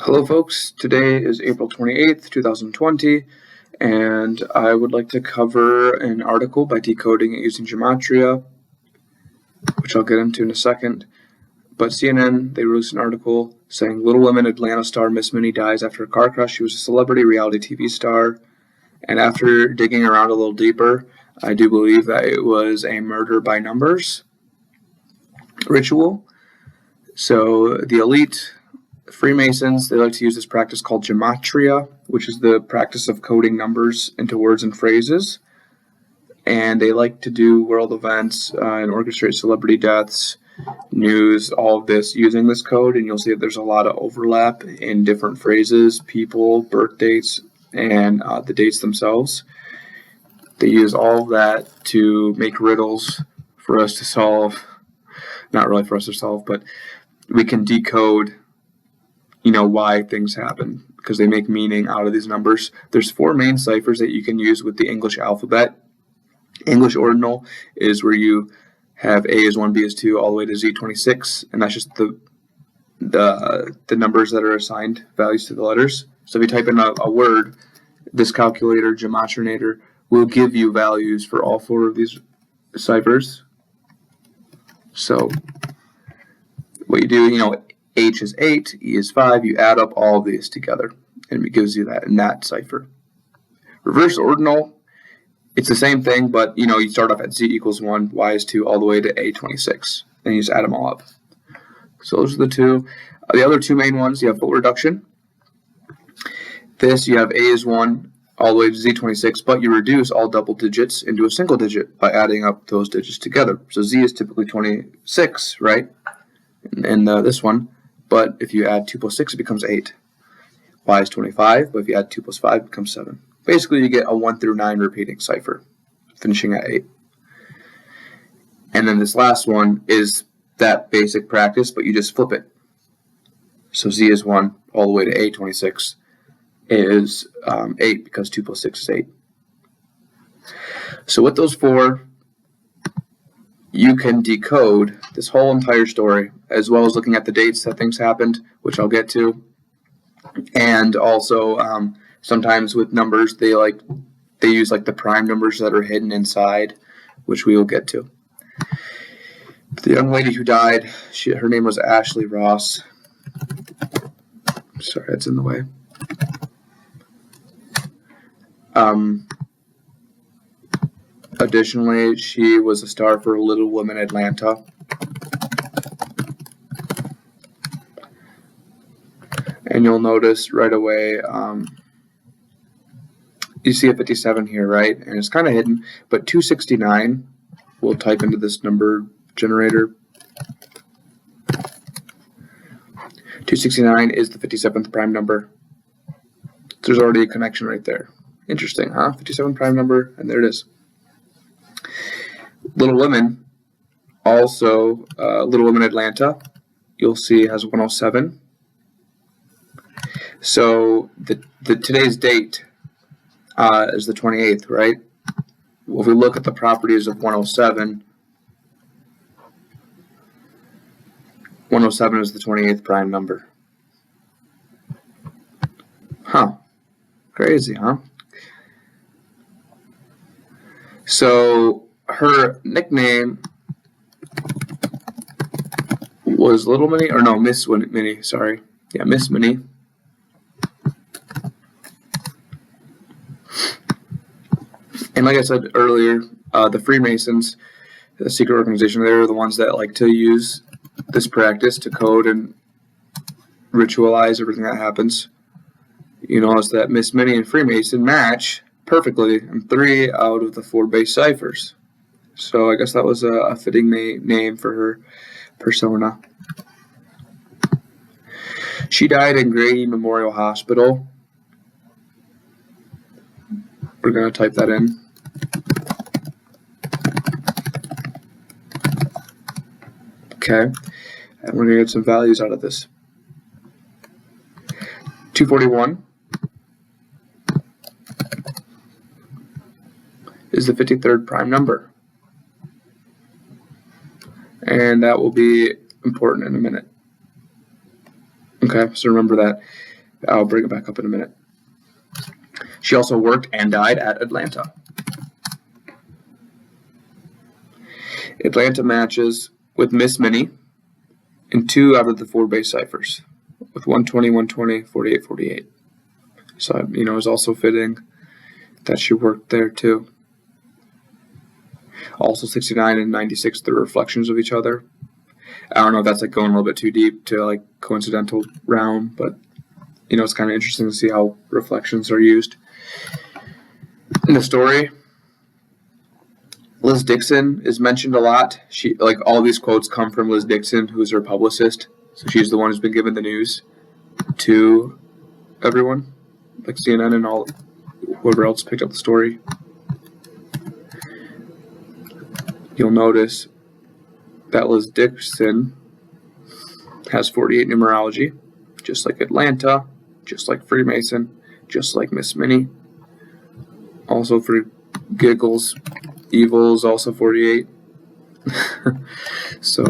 Hello folks, today is April 28th, 2020, and I would like to cover an article by Decoding It Using Gematria, which I'll get into in a second. But CNN, they released an article saying Little Women Atlanta star Miss Minnie dies after a car crash. She was a celebrity reality TV star, and after digging around a little deeper, I do believe that it was a murder by numbers ritual. So the elite Freemasons, they like to use this practice called gematria, which is the practice of coding numbers into words and phrases. And they like to do world events and orchestrate celebrity deaths, news, all of this using this code. And you'll see that there's a lot of overlap in different phrases, people, birth dates, and the dates themselves. They use all of that to make riddles for us to solve. Not really for us to solve, but we can decode why things happen, because they make meaning out of these numbers. There's 4 main ciphers that you can use with the English alphabet. English ordinal is where you have A is 1, B is 2, all the way to Z26, and that's just the numbers that are assigned values to the letters. So if you type in a word, this calculator, gematrinator, will give you values for all 4 of these ciphers. So what you do, H is 8, E is 5, you add up all of these together, and it gives you that in that cipher. Reverse ordinal, it's the same thing, but you start off at Z equals 1, Y is 2, all the way to A26, and you just add them all up. So those are the 2. The other 2 main ones, you have full reduction. This, you have A is 1, all the way to Z26, but you reduce all double digits into a single digit by adding up those digits together. So Z is typically 26, right? And this one. But if you add 2 plus 6, it becomes 8. Y is 25, but if you add 2 plus 5, it becomes 7. Basically, you get a 1 through 9 repeating cipher, finishing at 8. And then this last one is that basic practice, but you just flip it. So Z is 1, all the way to A26 is 8, because 2 plus 6 is 8. So with those 4, you can decode this whole entire story, as well as looking at the dates that things happened, which I'll get to. And also, sometimes with numbers, they use the prime numbers that are hidden inside, which we will get to. The young lady who died, her name was Ashley Ross. Sorry, that's in the way. Additionally, she was a star for Little Women Atlanta. And you'll notice right away, you see a 57 here, right? And it's kind of hidden, but 269, we'll type into this number generator. 269 is the 57th prime number. So there's already a connection right there. Interesting, huh? 57 prime number, and there it is. Little Women, also Little Women Atlanta, you'll see has 107. So today's date is the 28th, right? Well, if we look at the properties of 107, 107 is the 28th prime number. Huh. Crazy, huh? So her nickname was Little Minnie, or no, Miss Minnie, sorry. Yeah, Miss Minnie. And like I said earlier, the Freemasons, the secret organization, they're the ones that like to use this practice to code and ritualize everything that happens. You notice that Miss Minnie and Freemason match perfectly in 3 out of the 4 base ciphers. So I guess that was a fitting name for her persona. She died in Grady Memorial Hospital. We're going to type that in. Okay, and we're going to get some values out of this. 241 is the 53rd prime number. And that will be important in a minute. Okay, so remember that. I'll bring it back up in a minute. She also worked and died at Atlanta. Atlanta matches with Miss Minnie in 2 out of the 4 base ciphers, with 120, 120, 48, 48. So, it was also fitting that she worked there too. Also 69 and 96, the reflections of each other. I don't know if that's like going a little bit too deep to like coincidental realm, but it's kind of interesting to see how reflections are used in the story. Liz Dixon is mentioned a lot. She, like, all these quotes come from Liz Dixon, who's her publicist. So she's the one who's been giving the news to everyone, like CNN and all whoever else picked up the story. You'll notice that Liz Dixon has 48 numerology, just like Atlanta, just like Freemason, just like Miss Minnie. Also for giggles, evil is also 48. So,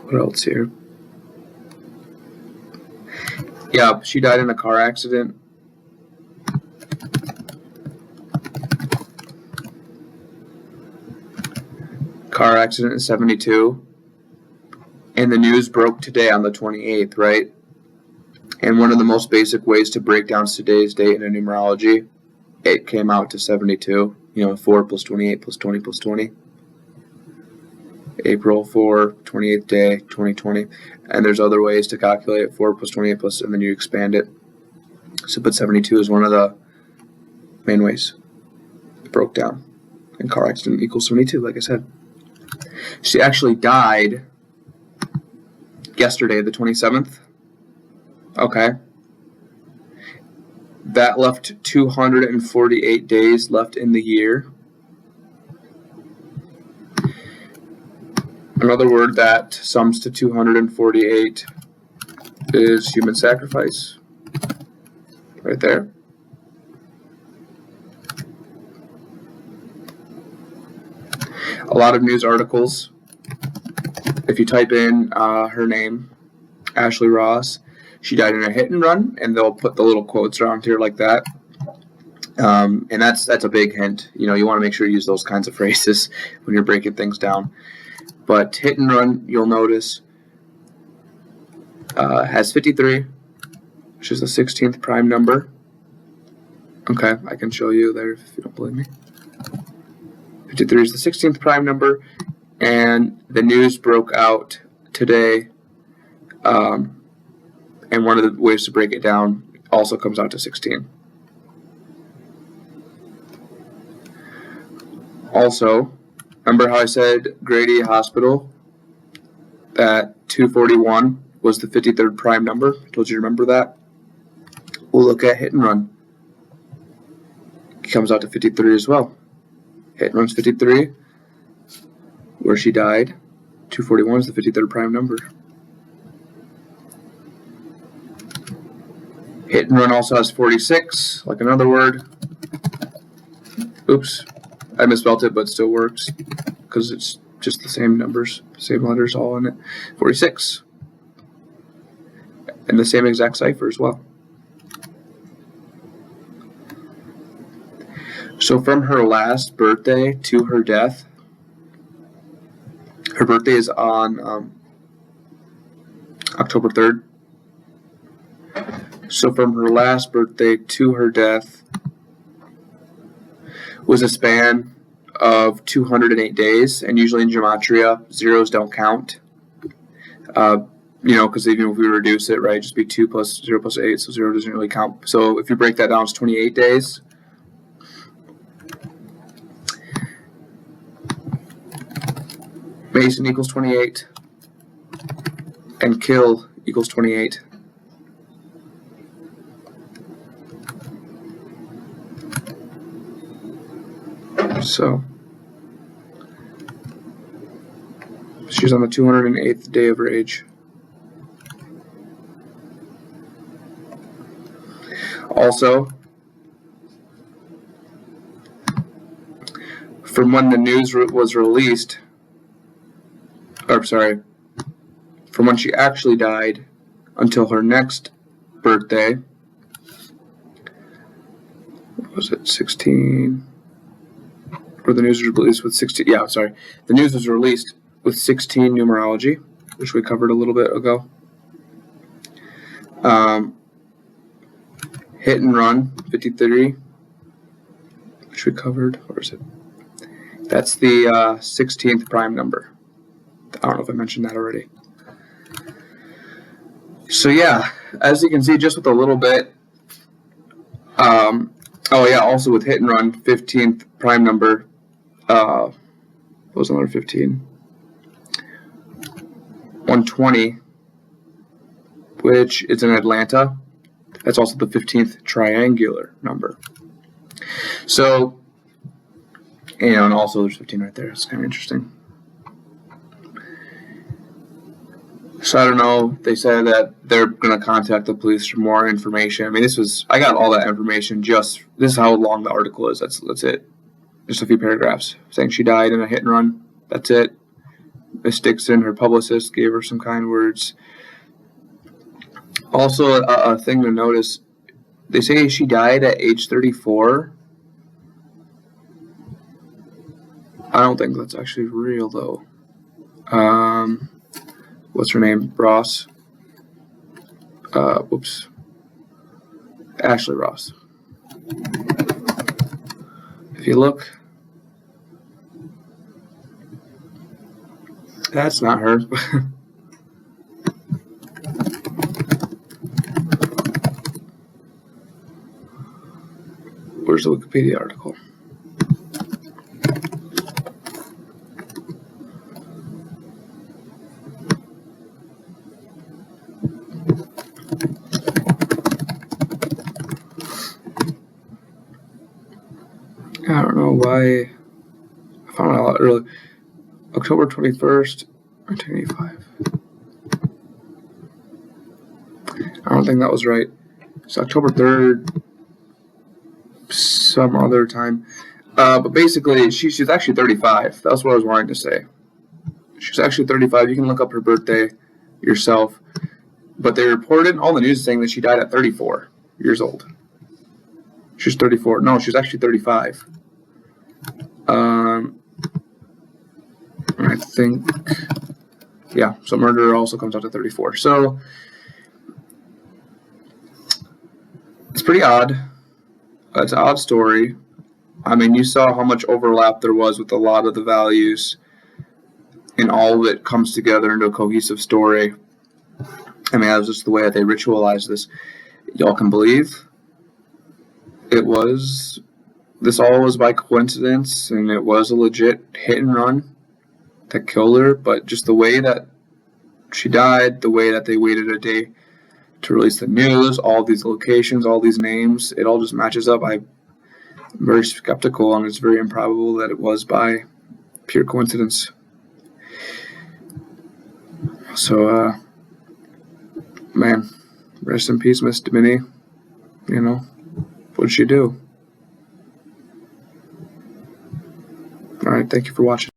what else here? Yeah, she died in a car accident. Car accident in 72. And the news broke today on the 28th, right? And one of the most basic ways to break down today's date in a numerology, it came out to 72. 4 plus 28 plus 20 plus 20. April 4, 28th day, 2020. And there's other ways to calculate it, 4 plus 28 plus, and then you expand it. So, but 72 is one of the main ways it broke down. And car accident equals 72, like I said. She actually died yesterday, the 27th. Okay. That left 248 days left in the year. Another word that sums to 248 is human sacrifice. Right there. A lot of news articles. If you type in her name, Ashley Ross, she died in a hit and run, and they'll put the little quotes around here like that. And that's a big hint. You want to make sure you use those kinds of phrases when you're breaking things down. But hit and run, you'll notice, has 53, which is the 16th prime number. Okay, I can show you there if you don't believe me. 53 is the 16th prime number, and the news broke out today. And one of the ways to break it down also comes out to 16. Also, remember how I said Grady Hospital, that 241 was the 53rd prime number? I told you to remember that. We'll look at hit and run. It comes out to 53 as well. Hit and run's 53, where she died. 241 is the 53rd prime number. Hit and run also has 46, like another word. Oops, I misspelled it, but it still works because it's just the same numbers, same letters all in it. 46. And the same exact cipher as well. So from her last birthday to her death, her birthday is on October 3rd. So from her last birthday to her death was a span of 208 days, and usually in gematria, zeros don't count. Because even if we reduce it, right, just be 2 plus 0 plus 8, so 0 doesn't really count. So if you break that down, it's 28 days. Mason equals 28, and kill equals 28. So, she's on the 208th day of her age. Also, from when the news was released, from when she actually died, until her next birthday. What was it, 16? Or the news was released with 16. Yeah, sorry. The news was released with 16 numerology, which we covered a little bit ago. Hit and run, 53, which we covered. Where is it? That's the 16th prime number. I don't know if I mentioned that already. So yeah, as you can see, just with a little bit. Oh yeah, also with hit and run, 15th prime number. What was another 15? 120, which is in Atlanta. That's also the 15th triangular number. So, and also there's 15 right there. It's kind of interesting. So I don't know. They said that they're going to contact the police for more information. I mean, I got all that information. This is how long the article is. That's it. Just a few paragraphs saying she died in a hit and run. That's it. Miss Dixon, her publicist, gave her some kind words. Also, a thing to notice, they say she died at age 34. I don't think that's actually real, though. What's her name? Ross. Ashley Ross. If you look, that's not her. Where's the Wikipedia article? I don't know why. I found it a lot early. October 21st, 1985. I don't think that was right. It's October 3rd, some other time. But basically, she's actually 35. That's what I was wanting to say. She's actually 35. You can look up her birthday yourself. But they reported, all the news is saying that she died at 34 years old. She's 34. No, she's actually 35. I think, yeah, so murder also comes out to 34. So, it's pretty odd. It's an odd story. I mean, you saw how much overlap there was with a lot of the values, and all of it comes together into a cohesive story. I mean, that was just the way that they ritualized this. Y'all can believe this all was by coincidence, and it was a legit hit and run that killed her, but just the way that she died, the way that they waited a day to release the news, all these locations, all these names, it all just matches up. I'm very skeptical, and it's very improbable that it was by pure coincidence. So, man, rest in peace, Miss Minnie. You know, what did she do? All right, thank you for watching.